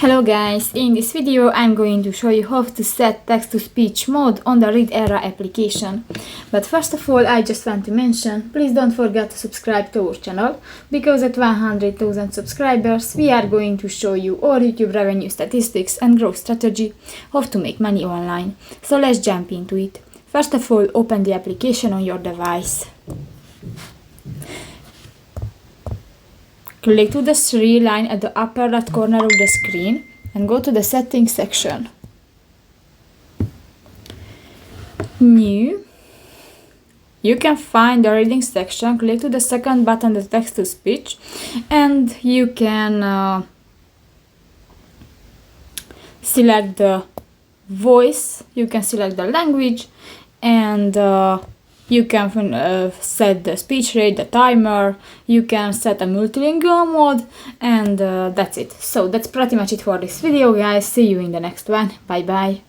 Hello guys, in this video I'm going to show you how to set text-to-speech mode on the ReadEra application. But first of all, I just want to mention, please don't forget to subscribe to our channel, because at 100,000 subscribers we are going to show you all YouTube revenue statistics and growth strategy, how to make money online. So let's jump into it. First of all, open the application on your device. Click to the three line at the upper left corner of the screen and go to the settings section. New. You can find the reading section. Click to the second button, the text to speech, and you can select the voice, you can select the language, and you can set the speech rate, the timer, you can set a multilingual mode, and that's it. So that's pretty much it for this video, guys. See you in the next one. Bye bye.